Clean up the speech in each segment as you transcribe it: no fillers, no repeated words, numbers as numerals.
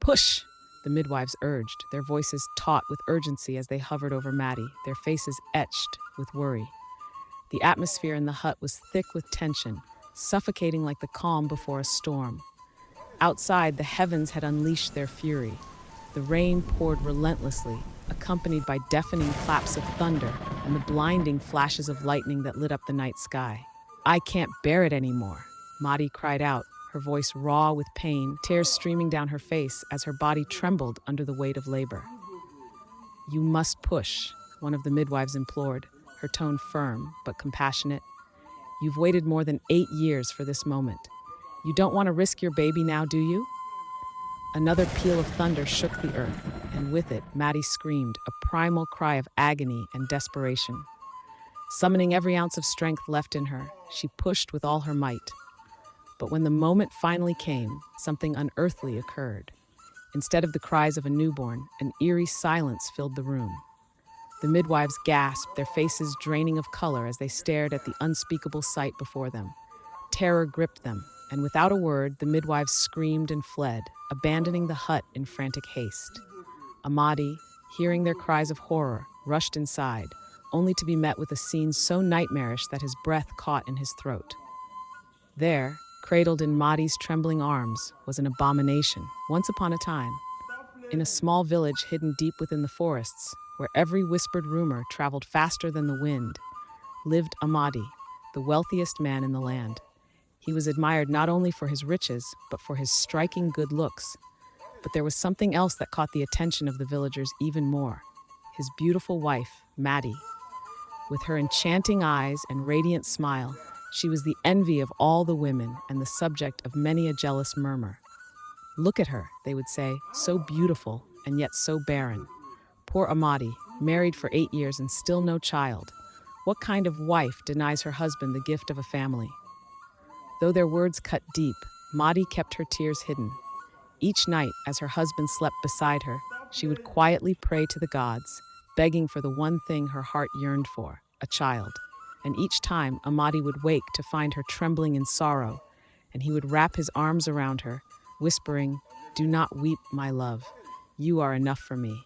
"Push!" the midwives urged, their voices taut with urgency as they hovered over Maddie, their faces etched with worry. The atmosphere in the hut was thick with tension, suffocating like the calm before a storm. Outside, the heavens had unleashed their fury. The rain poured relentlessly, accompanied by deafening claps of thunder and the blinding flashes of lightning that lit up the night sky. "I can't bear it anymore," Maddie cried out, her voice raw with pain, tears streaming down her face as her body trembled under the weight of labor. "You must push," one of the midwives implored, her tone firm but compassionate. "You've waited more than 8 years for this moment. You don't want to risk your baby now, do you?" Another peal of thunder shook the earth, and with it, Maddie screamed, a primal cry of agony and desperation. Summoning every ounce of strength left in her, she pushed with all her might. But when the moment finally came, something unearthly occurred. Instead of the cries of a newborn, an eerie silence filled the room. The midwives gasped, their faces draining of color as they stared at the unspeakable sight before them. Terror gripped them, and without a word, the midwives screamed and fled, abandoning the hut in frantic haste. Amadi, hearing their cries of horror, rushed inside, only to be met with a scene so nightmarish that his breath caught in his throat. There, cradled in Mahdi's trembling arms, was an abomination. Once upon a time, in a small village hidden deep within the forests, where every whispered rumor traveled faster than the wind, lived Amadi, the wealthiest man in the land. He was admired not only for his riches, but for his striking good looks. But there was something else that caught the attention of the villagers even more: his beautiful wife, Maddie. With her enchanting eyes and radiant smile, she was the envy of all the women and the subject of many a jealous murmur. "Look at her," they would say, "so beautiful and yet so barren. Poor Amadi, married for 8 years and still no child. What kind of wife denies her husband the gift of a family?" Though their words cut deep, Maddie kept her tears hidden. Each night, as her husband slept beside her, she would quietly pray to the gods, begging for the one thing her heart yearned for, a child. And each time, Amadi would wake to find her trembling in sorrow, and he would wrap his arms around her, whispering, "Do not weep, my love. You are enough for me."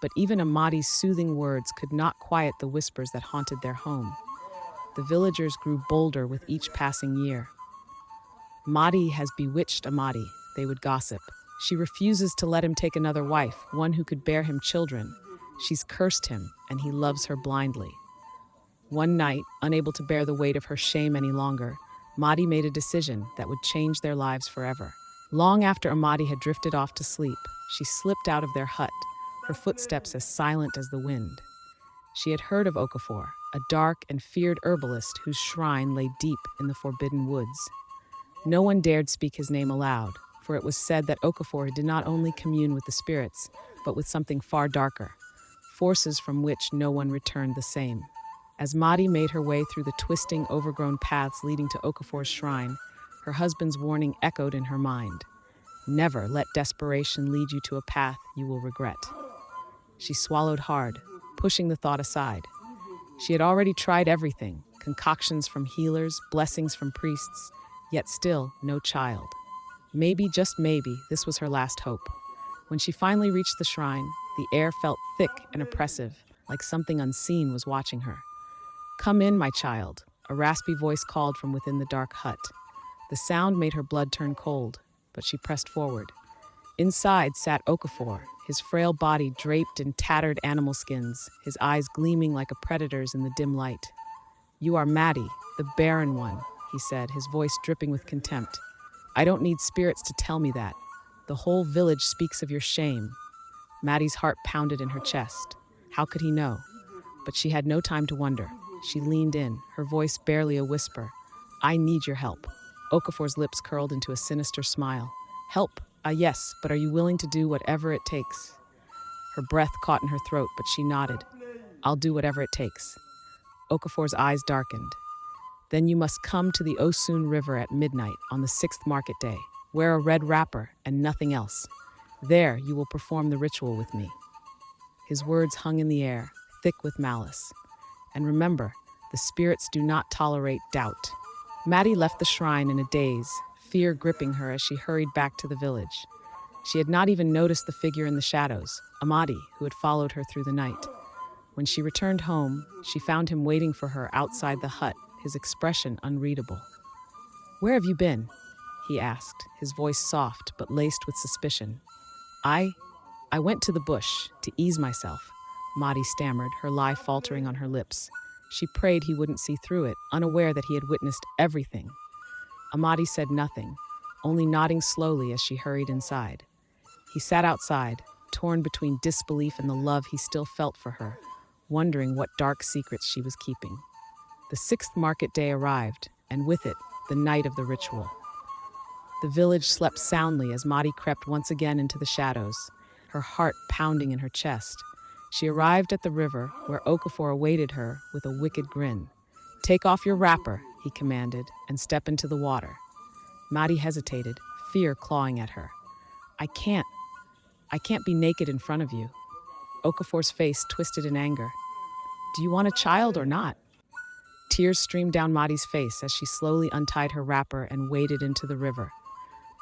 But even Amadi's soothing words could not quiet the whispers that haunted their home. The villagers grew bolder with each passing year. "Maddie has bewitched Amadi," they would gossip. "She refuses to let him take another wife, one who could bear him children. She's cursed him, and he loves her blindly." One night, unable to bear the weight of her shame any longer, Maddie made a decision that would change their lives forever. Long after Amadi had drifted off to sleep, she slipped out of their hut, her footsteps as silent as the wind. She had heard of Okafor, a dark and feared herbalist whose shrine lay deep in the forbidden woods. No one dared speak his name aloud, for it was said that Okafor did not only commune with the spirits, but with something far darker, forces from which no one returned the same. As Maddie made her way through the twisting, overgrown paths leading to Okafor's shrine, her husband's warning echoed in her mind. "Never let desperation lead you to a path you will regret." She swallowed hard, pushing the thought aside. She had already tried everything, concoctions from healers, blessings from priests, yet still no child. Maybe, just maybe, this was her last hope. When she finally reached the shrine, the air felt thick and oppressive, like something unseen was watching her. "Come in, my child," a raspy voice called from within the dark hut. The sound made her blood turn cold, but she pressed forward. Inside sat Okafor, his frail body draped in tattered animal skins, his eyes gleaming like a predator's in the dim light. "You are Maddie, the barren one," he said, his voice dripping with contempt. "I don't need spirits to tell me that. The whole village speaks of your shame." Maddie's heart pounded in her chest. How could he know? But she had no time to wonder. She leaned in, her voice barely a whisper. "I need your help." Okafor's lips curled into a sinister smile. "Help? Yes, but are you willing to do whatever it takes?" Her breath caught in her throat, but she nodded. "I'll do whatever it takes." Okafor's eyes darkened. "Then you must come to the Osun River at midnight on the 6th market day. Wear a red wrapper and nothing else. There you will perform the ritual with me." His words hung in the air, thick with malice. And remember, the spirits do not tolerate doubt. Maddie left the shrine in a daze, fear gripping her as she hurried back to the village. She had not even noticed the figure in the shadows, Amadi, who had followed her through the night. When she returned home, she found him waiting for her outside the hut, his expression unreadable. "Where have you been?" he asked, his voice soft but laced with suspicion. I went to the bush to ease myself," Amadi stammered, her lie faltering on her lips. She prayed he wouldn't see through it, unaware that he had witnessed everything. Amadi said nothing, only nodding slowly as she hurried inside. He sat outside, torn between disbelief and the love he still felt for her, wondering what dark secrets she was keeping. The 6th market day arrived, and with it, the night of the ritual. The village slept soundly as Madi crept once again into the shadows, her heart pounding in her chest. She arrived at the river, where Okafor awaited her with a wicked grin. "Take off your wrapper," he commanded, "and step into the water." Madi hesitated, fear clawing at her. I can't be naked in front of you." Okafor's face twisted in anger. "Do you want a child or not?" Tears streamed down Madi's face as she slowly untied her wrapper and waded into the river.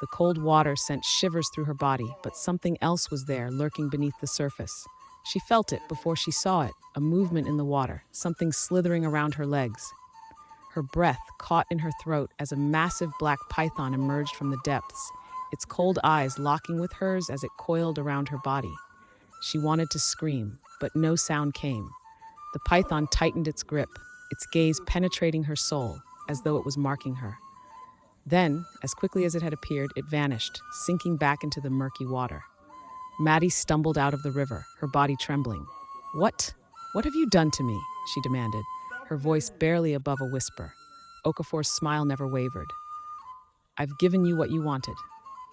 The cold water sent shivers through her body, but something else was there, lurking beneath the surface. She felt it before she saw it, a movement in the water, something slithering around her legs. Her breath caught in her throat as a massive black python emerged from the depths, its cold eyes locking with hers as it coiled around her body. She wanted to scream, but no sound came. The python tightened its grip, its gaze penetrating her soul, as though it was marking her. Then, as quickly as it had appeared, it vanished, sinking back into the murky water. Maddie stumbled out of the river, her body trembling. What have you done to me?" she demanded, her voice barely above a whisper. Okafor's smile never wavered. "I've given you what you wanted.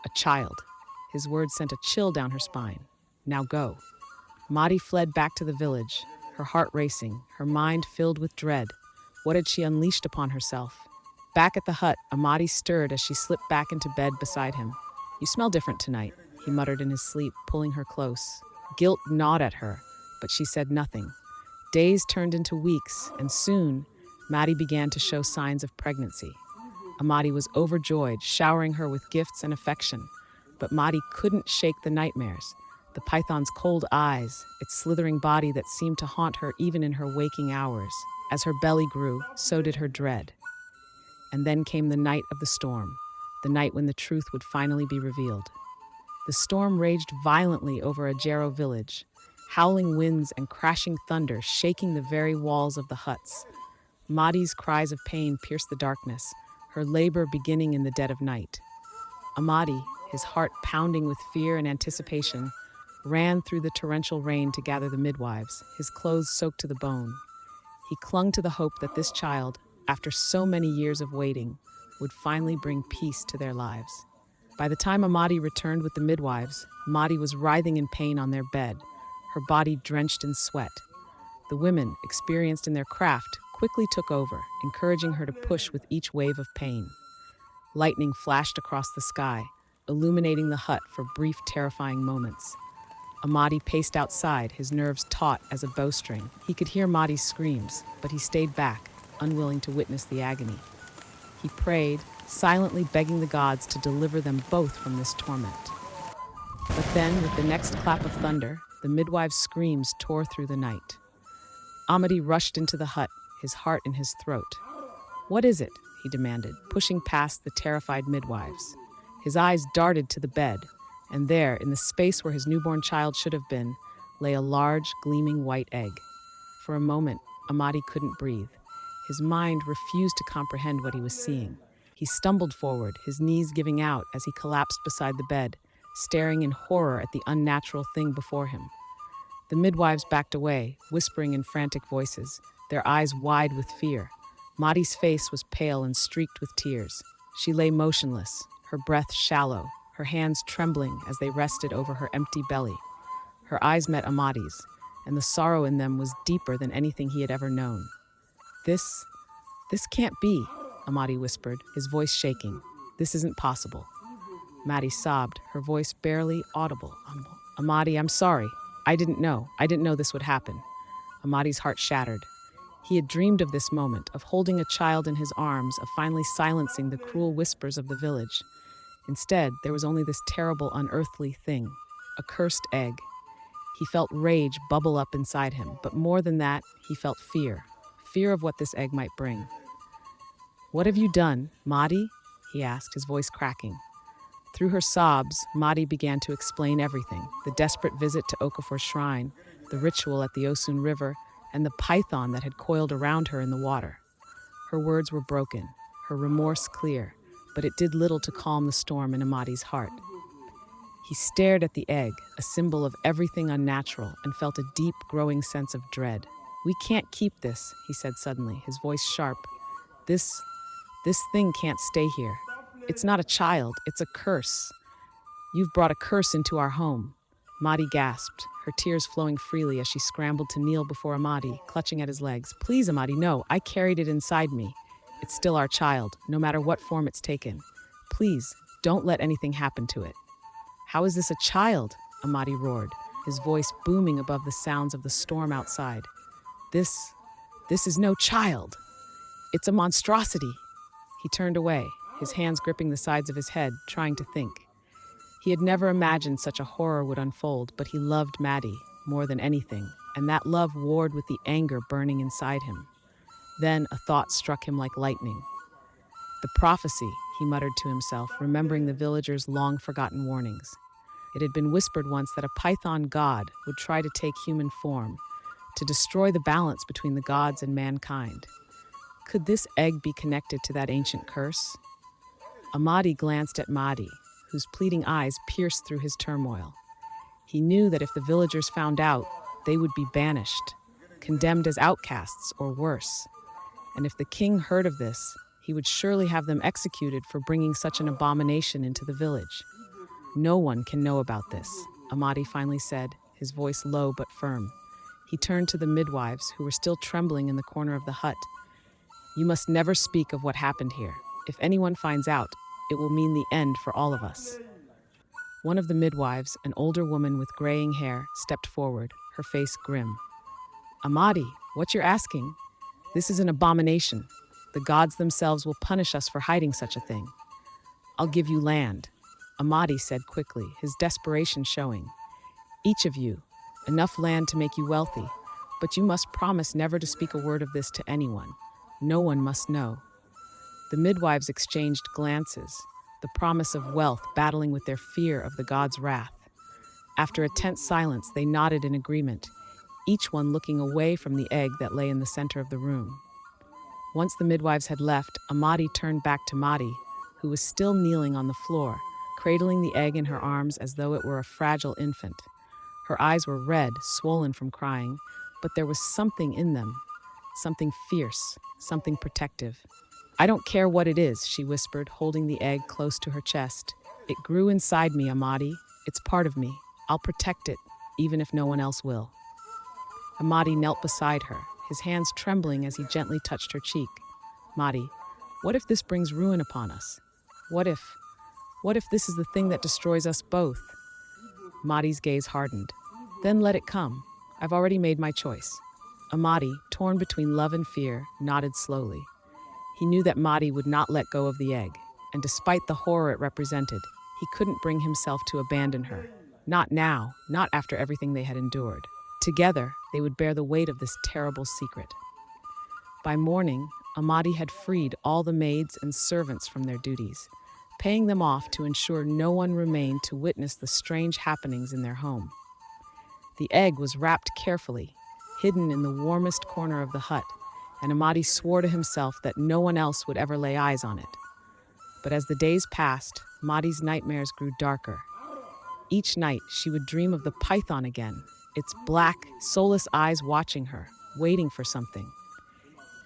A child." His words sent a chill down her spine. "Now go." Maddie fled back to the village, her heart racing, her mind filled with dread. What had she unleashed upon herself? Back at the hut, Amadi stirred as she slipped back into bed beside him. "You smell different tonight," he muttered in his sleep, pulling her close. Guilt gnawed at her, but she said nothing. Days turned into weeks, and soon, Maddie began to show signs of pregnancy. Amadi was overjoyed, showering her with gifts and affection. But Maddie couldn't shake the nightmares. The python's cold eyes, its slithering body that seemed to haunt her even in her waking hours. As her belly grew, so did her dread. And then came the night of the storm, the night when the truth would finally be revealed. The storm raged violently over Ajero village, howling winds and crashing thunder shaking the very walls of the huts. Maddie's cries of pain pierced the darkness, her labor beginning in the dead of night. Amadi, his heart pounding with fear and anticipation, ran through the torrential rain to gather the midwives, his clothes soaked to the bone. He clung to the hope that this child, after so many years of waiting, would finally bring peace to their lives. By the time Amadi returned with the midwives, Maddie was writhing in pain on their bed, her body drenched in sweat. The women, experienced in their craft, quickly took over, encouraging her to push with each wave of pain. Lightning flashed across the sky, illuminating the hut for brief, terrifying moments. Amadi paced outside, his nerves taut as a bowstring. He could hear Maddie's screams, but he stayed back, unwilling to witness the agony. He prayed, silently begging the gods to deliver them both from this torment. But then, with the next clap of thunder, the midwives' screams tore through the night. Amadi rushed into the hut, his heart in his throat. "What is it?" he demanded, pushing past the terrified midwives. His eyes darted to the bed, and there, in the space where his newborn child should have been, lay a large, gleaming white egg. For a moment, Amadi couldn't breathe. His mind refused to comprehend what he was seeing. He stumbled forward, his knees giving out as he collapsed beside the bed, staring in horror at the unnatural thing before him. The midwives backed away, whispering in frantic voices, their eyes wide with fear. Maddie's face was pale and streaked with tears. She lay motionless, her breath shallow, her hands trembling as they rested over her empty belly. Her eyes met Amadi's, and the sorrow in them was deeper than anything he had ever known. This can't be," Amadi whispered, his voice shaking. "This isn't possible." Maddie sobbed, her voice barely audible. "Amadi, I'm sorry. I didn't know this would happen." Amadi's heart shattered. He had dreamed of this moment, of holding a child in his arms, of finally silencing the cruel whispers of the village. Instead, there was only this terrible, unearthly thing, a cursed egg. He felt rage bubble up inside him, but more than that, he felt fear. Fear of what this egg might bring. "What have you done, Madi?" he asked, his voice cracking. Through her sobs, Madi began to explain everything: the desperate visit to Okafor's shrine, the ritual at the Osun River, and the python that had coiled around her in the water. Her words were broken, her remorse clear, but it did little to calm the storm in Amadi's heart. He stared at the egg, a symbol of everything unnatural, and felt a deep, growing sense of dread. "We can't keep this," he said suddenly, his voice sharp. This thing can't stay here. It's not a child, it's a curse. You've brought a curse into our home." Madi gasped, her tears flowing freely as she scrambled to kneel before Amadi, clutching at his legs. "Please, Amadi, no, I carried it inside me. It's still our child, no matter what form it's taken. Please, don't let anything happen to it." "How is this a child?" Amadi roared, his voice booming above the sounds of the storm outside. This is no child. It's a monstrosity." He turned away, his hands gripping the sides of his head, trying to think. He had never imagined such a horror would unfold, but he loved Madi more than anything, and that love warred with the anger burning inside him. Then a thought struck him like lightning. "The prophecy," he muttered to himself, remembering the villagers' long-forgotten warnings. It had been whispered once that a python god would try to take human form, to destroy the balance between the gods and mankind. Could this egg be connected to that ancient curse? Amadi glanced at Madi, whose pleading eyes pierced through his turmoil. He knew that if the villagers found out, they would be banished, condemned as outcasts or worse. And if the king heard of this, he would surely have them executed for bringing such an abomination into the village. "No one can know about this," Amadi finally said, his voice low but firm. He turned to the midwives, who were still trembling in the corner of the hut. "You must never speak of what happened here. If anyone finds out, it will mean the end for all of us." One of the midwives, an older woman with graying hair, stepped forward, her face grim. "Amadi, what you're asking? This is an abomination. The gods themselves will punish us for hiding such a thing." "I'll give you land," Amadi said quickly, his desperation showing. "Each of you, enough land to make you wealthy, but you must promise never to speak a word of this to anyone. No one must know." The midwives exchanged glances, the promise of wealth battling with their fear of the god's wrath. After a tense silence, they nodded in agreement, each one looking away from the egg that lay in the center of the room. Once the midwives had left, Amadi turned back to Madi, who was still kneeling on the floor, cradling the egg in her arms as though it were a fragile infant. Her eyes were red, swollen from crying, but there was something in them, something fierce, something protective. "I don't care what it is," she whispered, holding the egg close to her chest. "It grew inside me, Amadi. It's part of me. I'll protect it, even if no one else will." Amadi knelt beside her, his hands trembling as he gently touched her cheek. "Madi, what if this brings ruin upon us? What if this is the thing that destroys us both?" Madi's gaze hardened. "Then let it come. I've already made my choice." Amadi, torn between love and fear, nodded slowly. He knew that Madi would not let go of the egg, and despite the horror it represented, he couldn't bring himself to abandon her. Not now, not after everything they had endured. Together, they would bear the weight of this terrible secret. By morning, Amadi had freed all the maids and servants from their duties, paying them off to ensure no one remained to witness the strange happenings in their home. The egg was wrapped carefully, hidden in the warmest corner of the hut, and Amadi swore to himself that no one else would ever lay eyes on it. But as the days passed, Madi's nightmares grew darker. Each night, she would dream of the python again, its black, soulless eyes watching her, waiting for something.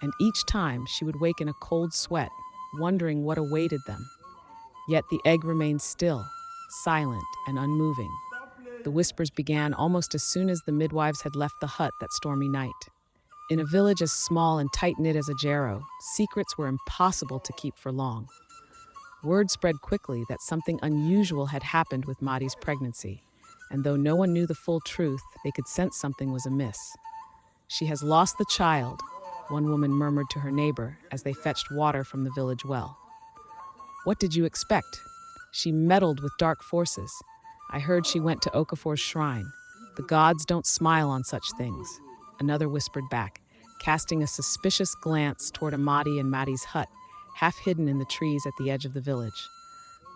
And each time, she would wake in a cold sweat, wondering what awaited them. Yet the egg remained still, silent and unmoving. The whispers began almost as soon as the midwives had left the hut that stormy night. In a village as small and tight-knit as Ajero, secrets were impossible to keep for long. Word spread quickly that something unusual had happened with Madi's pregnancy, and though no one knew the full truth, they could sense something was amiss. "She has lost the child," one woman murmured to her neighbor as they fetched water from the village well. "What did you expect? She meddled with dark forces. I heard she went to Okafor's shrine. The gods don't smile on such things, another whispered back, casting a suspicious glance toward Amadi and Maddie's hut, half hidden in the trees at the edge of the village.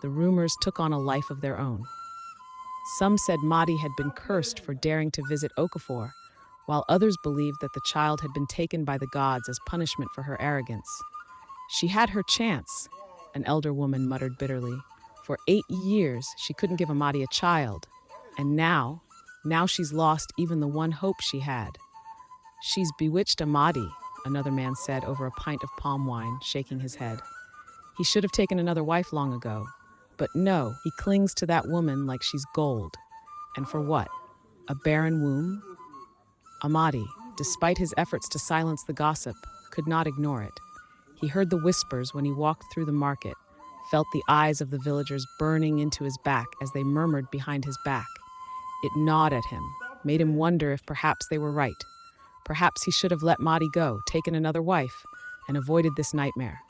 The rumors took on a life of their own. Some said Madi had been cursed for daring to visit Okafor, while others believed that the child had been taken by the gods as punishment for her arrogance. She had her chance, an elder woman muttered bitterly. For 8 years, she couldn't give Amadi a child, and now she's lost even the one hope she had. She's bewitched Amadi, another man said over a pint of palm wine, shaking his head. He should have taken another wife long ago, but no, he clings to that woman like she's gold. And for what? A barren womb? Amadi, despite his efforts to silence the gossip, could not ignore it. He heard the whispers when he walked through the market, felt the eyes of the villagers burning into his back as they murmured behind his back. It gnawed at him, made him wonder if perhaps they were right. Perhaps he should have let Madi go, taken another wife, and avoided this nightmare.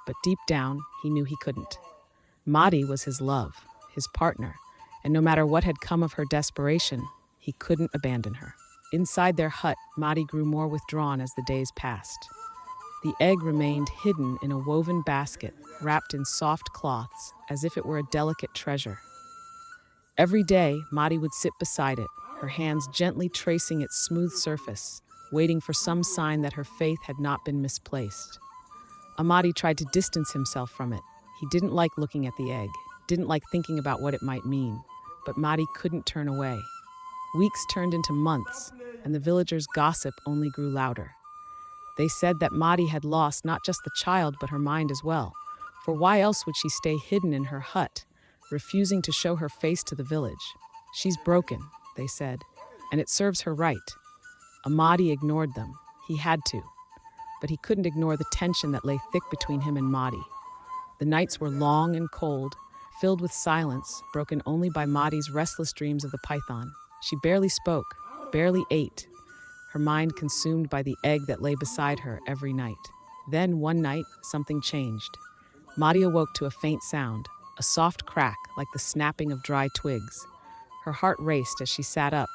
But deep down, he knew he couldn't. Madi was his love, his partner, and no matter what had come of her desperation, he couldn't abandon her. Inside their hut, Madi grew more withdrawn as the days passed. The egg remained hidden in a woven basket, wrapped in soft cloths, as if it were a delicate treasure. Every day, Madi would sit beside it, her hands gently tracing its smooth surface, waiting for some sign that her faith had not been misplaced. Amadi tried to distance himself from it. He didn't like looking at the egg, didn't like thinking about what it might mean, but Madi couldn't turn away. Weeks turned into months, and the villagers' gossip only grew louder. They said that Madi had lost not just the child, but her mind as well. For why else would she stay hidden in her hut, refusing to show her face to the village? She's broken, they said, and it serves her right. Amadi ignored them. He had to. But he couldn't ignore the tension that lay thick between him and Madi. The nights were long and cold, filled with silence, broken only by Madi's restless dreams of the python. She barely spoke, barely ate, her mind consumed by the egg that lay beside her every night. Then, one night, something changed. Madi awoke to a faint sound, a soft crack like the snapping of dry twigs. Her heart raced as she sat up,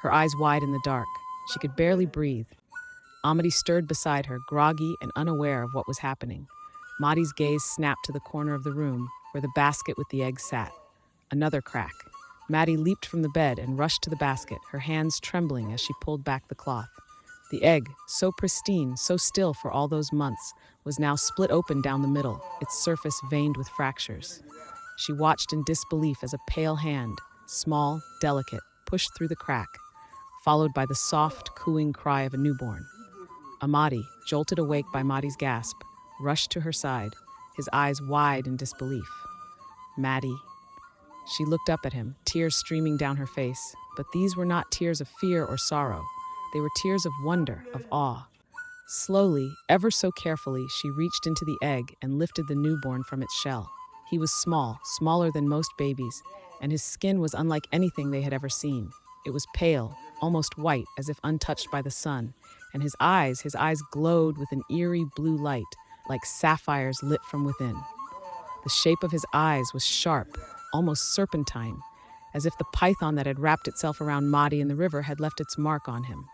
her eyes wide in the dark. She could barely breathe. Amadi stirred beside her, groggy and unaware of what was happening. Madi's gaze snapped to the corner of the room, where the basket with the egg sat. Another crack. Maddie leaped from the bed and rushed to the basket, her hands trembling as she pulled back the cloth. The egg, so pristine, so still for all those months, was now split open down the middle, its surface veined with fractures. She watched in disbelief as a pale hand, small, delicate, pushed through the crack, followed by the soft, cooing cry of a newborn. Amadi, jolted awake by Madi's gasp, rushed to her side, his eyes wide in disbelief. Maddie. She looked up at him, tears streaming down her face, but these were not tears of fear or sorrow. They were tears of wonder, of awe. Slowly, ever so carefully, she reached into the egg and lifted the newborn from its shell. He was small, smaller than most babies, and his skin was unlike anything they had ever seen. It was pale, almost white, as if untouched by the sun, and his eyes glowed with an eerie blue light, like sapphires lit from within. The shape of his eyes was sharp, almost serpentine, as if the python that had wrapped itself around Madi in the river had left its mark on him.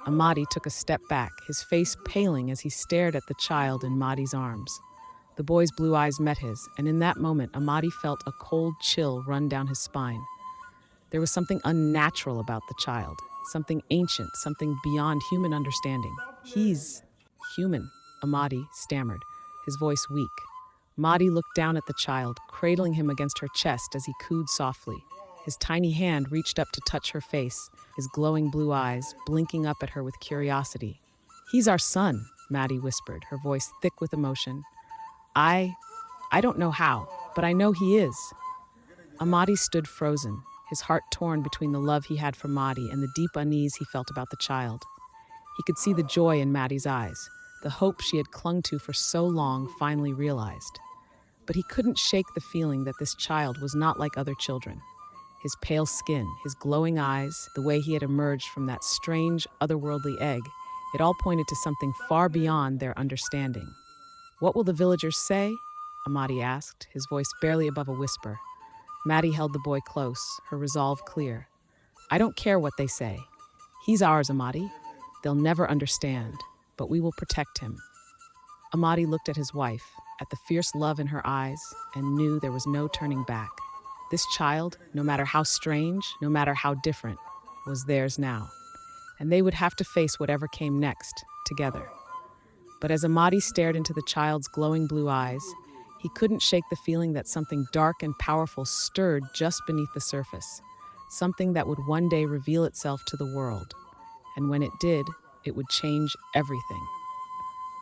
Amadi took a step back, his face paling as he stared at the child in Madi's arms. The boy's blue eyes met his, and in that moment, Amadi felt a cold chill run down his spine. There was something unnatural about the child, something ancient, something beyond human understanding. He's human, Amadi stammered, his voice weak. Madi looked down at the child, cradling him against her chest as he cooed softly. His tiny hand reached up to touch her face, his glowing blue eyes blinking up at her with curiosity. "He's our son," Madi whispered, her voice thick with emotion. I don't know how, but I know he is." Amadi stood frozen, his heart torn between the love he had for Madi and the deep unease he felt about the child. He could see the joy in Madi's eyes, the hope she had clung to for so long finally realized. But he couldn't shake the feeling that this child was not like other children. His pale skin, his glowing eyes, the way he had emerged from that strange, otherworldly egg, it all pointed to something far beyond their understanding. What will the villagers say? Amadi asked, his voice barely above a whisper. Maddie held the boy close, her resolve clear. I don't care what they say. He's ours, Amadi. They'll never understand, but we will protect him. Amadi looked at his wife, at the fierce love in her eyes, and knew there was no turning back. This child, no matter how strange, no matter how different, was theirs now, and they would have to face whatever came next, together. But as Amadi stared into the child's glowing blue eyes, he couldn't shake the feeling that something dark and powerful stirred just beneath the surface, something that would one day reveal itself to the world. And when it did, it would change everything.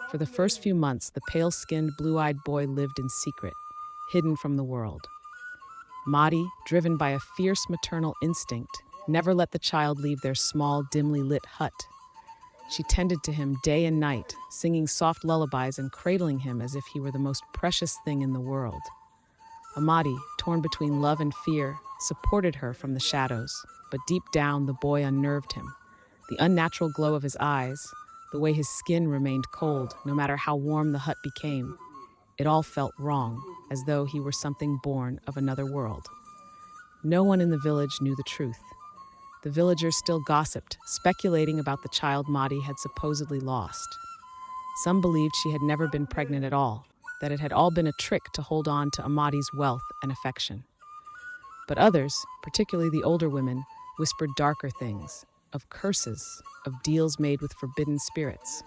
For the first few months, the pale-skinned, blue-eyed boy lived in secret, hidden from the world. Madi, driven by a fierce maternal instinct, never let the child leave their small, dimly lit hut. She tended to him day and night, singing soft lullabies and cradling him as if he were the most precious thing in the world. Amadi, torn between love and fear, supported her from the shadows, but deep down the boy unnerved him. The unnatural glow of his eyes, the way his skin remained cold, no matter how warm the hut became. It all felt wrong, as though he were something born of another world. No one in the village knew the truth. The villagers still gossiped, speculating about the child Madi had supposedly lost. Some believed she had never been pregnant at all, that it had all been a trick to hold on to Amadi's wealth and affection. But others, particularly the older women, whispered darker things, of curses, of deals made with forbidden spirits.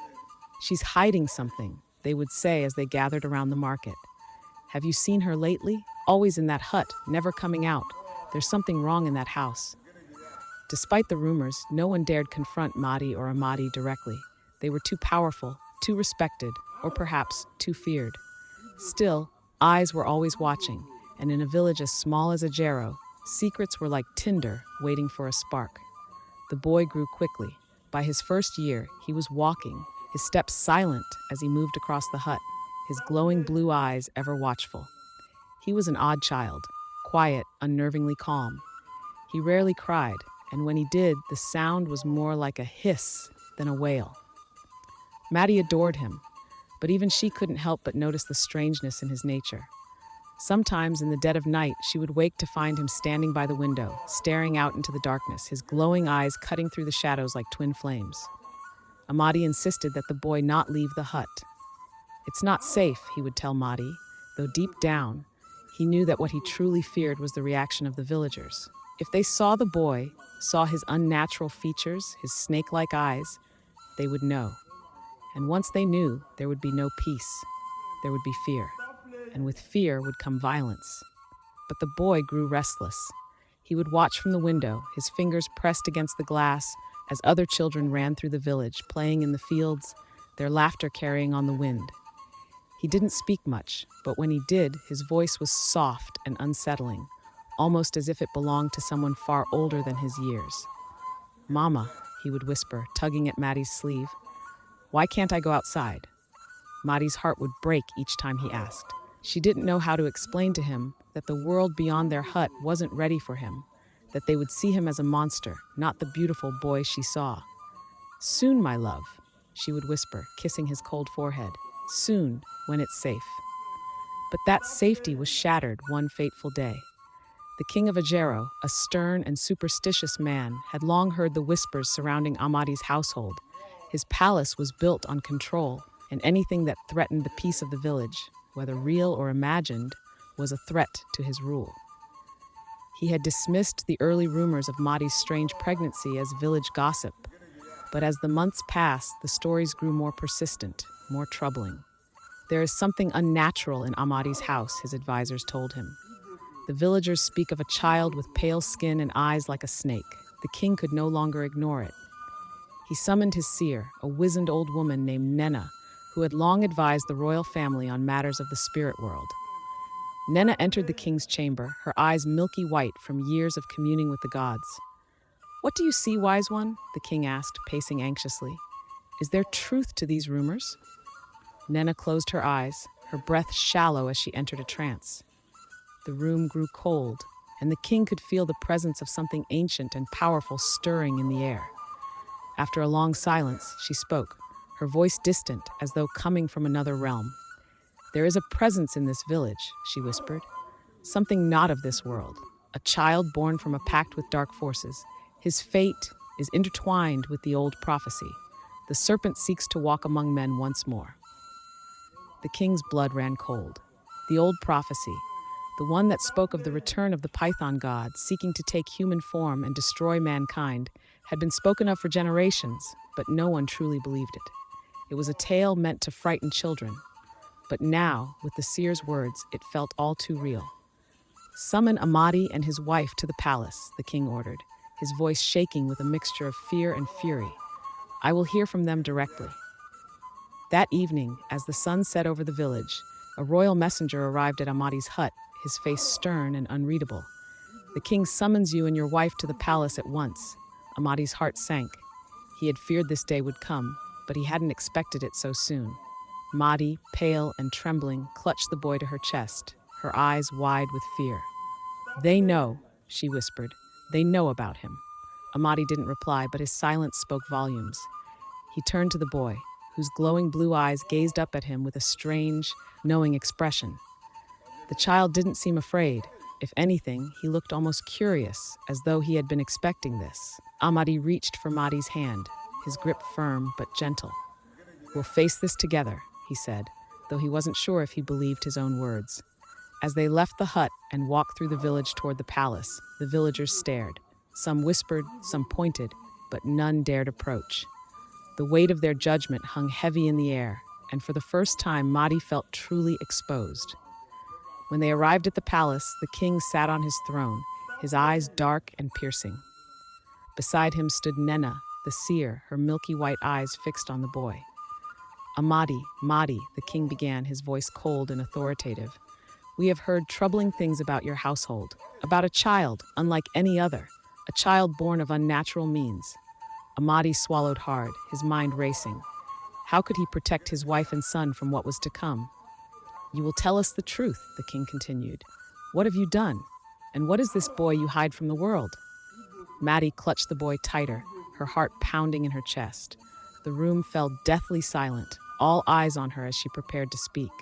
She's hiding something, they would say as they gathered around the market. Have you seen her lately? Always in that hut, never coming out. There's something wrong in that house. Despite the rumors, no one dared confront Madi or Amadi directly. They were too powerful, too respected, or perhaps too feared. Still, eyes were always watching, and in a village as small as Ajero, secrets were like tinder waiting for a spark. The boy grew quickly. By his first year, he was walking, his steps silent as he moved across the hut, his glowing blue eyes ever watchful. He was an odd child, quiet, unnervingly calm. He rarely cried, and when he did, the sound was more like a hiss than a wail. Maddie adored him, but even she couldn't help but notice the strangeness in his nature. Sometimes in the dead of night, she would wake to find him standing by the window, staring out into the darkness, his glowing eyes cutting through the shadows like twin flames. Amadi insisted that the boy not leave the hut. It's not safe, he would tell Madi, though deep down, he knew that what he truly feared was the reaction of the villagers. If they saw the boy, saw his unnatural features, his snake-like eyes, they would know. And once they knew, there would be no peace. There would be fear. And with fear would come violence. But the boy grew restless. He would watch from the window, his fingers pressed against the glass, as other children ran through the village, playing in the fields, their laughter carrying on the wind. He didn't speak much, but when he did, his voice was soft and unsettling, almost as if it belonged to someone far older than his years. Mama, he would whisper, tugging at Maddie's sleeve. Why can't I go outside? Maddie's heart would break each time he asked. She didn't know how to explain to him that the world beyond their hut wasn't ready for him, that they would see him as a monster, not the beautiful boy she saw. Soon, my love, she would whisper, kissing his cold forehead. Soon, when it's safe. But that safety was shattered one fateful day. The king of Ajero, a stern and superstitious man, had long heard the whispers surrounding Amadi's household. His palace was built on control, and anything that threatened the peace of the village, whether real or imagined, was a threat to his rule. He had dismissed the early rumors of Madi's strange pregnancy as village gossip, but as the months passed, the stories grew more persistent, more troubling. There is something unnatural in Amadi's house, his advisors told him. The villagers speak of a child with pale skin and eyes like a snake. The king could no longer ignore it. He summoned his seer, a wizened old woman named Nena, who had long advised the royal family on matters of the spirit world. Nena entered the king's chamber, her eyes milky white from years of communing with the gods. What do you see, wise one? The king asked, pacing anxiously. Is there truth to these rumors? Nena closed her eyes, her breath shallow as she entered a trance. The room grew cold, and the king could feel the presence of something ancient and powerful stirring in the air. After a long silence, she spoke, her voice distant as though coming from another realm. "There is a presence in this village," she whispered. "Something not of this world. A child born from a pact with dark forces. His fate is intertwined with the old prophecy. The serpent seeks to walk among men once more." The king's blood ran cold. The old prophecy, the one that spoke of the return of the python god seeking to take human form and destroy mankind, had been spoken of for generations, but no one truly believed it. It was a tale meant to frighten children. But now, with the seer's words, it felt all too real. "Summon Amadi and his wife to the palace," the king ordered, his voice shaking with a mixture of fear and fury. "I will hear from them directly." That evening, as the sun set over the village, a royal messenger arrived at Amadi's hut, his face stern and unreadable. "The king summons you and your wife to the palace at once." Amadi's heart sank. He had feared this day would come, but he hadn't expected it so soon. Madi, pale and trembling, clutched the boy to her chest, her eyes wide with fear. "They know," she whispered. "They know about him." Amadi didn't reply, but his silence spoke volumes. He turned to the boy, whose glowing blue eyes gazed up at him with a strange, knowing expression. The child didn't seem afraid. If anything, he looked almost curious, as though he had been expecting this. Amadi reached for Madi's hand, his grip firm but gentle. "We'll face this together," he said, though he wasn't sure if he believed his own words. As they left the hut and walked through the village toward the palace, the villagers stared. Some whispered, some pointed, but none dared approach. The weight of their judgment hung heavy in the air, and for the first time Madi felt truly exposed. When they arrived at the palace, the king sat on his throne, his eyes dark and piercing. Beside him stood Nena, the seer, her milky white eyes fixed on the boy. "Amadi, Madi," the king began, his voice cold and authoritative. "We have heard troubling things about your household, about a child unlike any other, a child born of unnatural means." Amadi swallowed hard, his mind racing. How could he protect his wife and son from what was to come? "You will tell us the truth," the king continued. "What have you done? And what is this boy you hide from the world?" Madi clutched the boy tighter, her heart pounding in her chest. The room fell deathly silent, all eyes on her as she prepared to speak.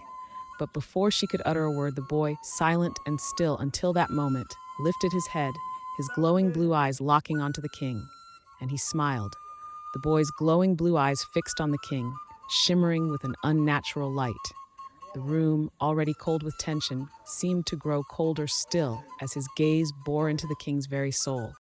But before she could utter a word, the boy, silent and still until that moment, lifted his head, his glowing blue eyes locking onto the king. And he smiled, the boy's glowing blue eyes fixed on the king, shimmering with an unnatural light. The room, already cold with tension, seemed to grow colder still as his gaze bore into the king's very soul.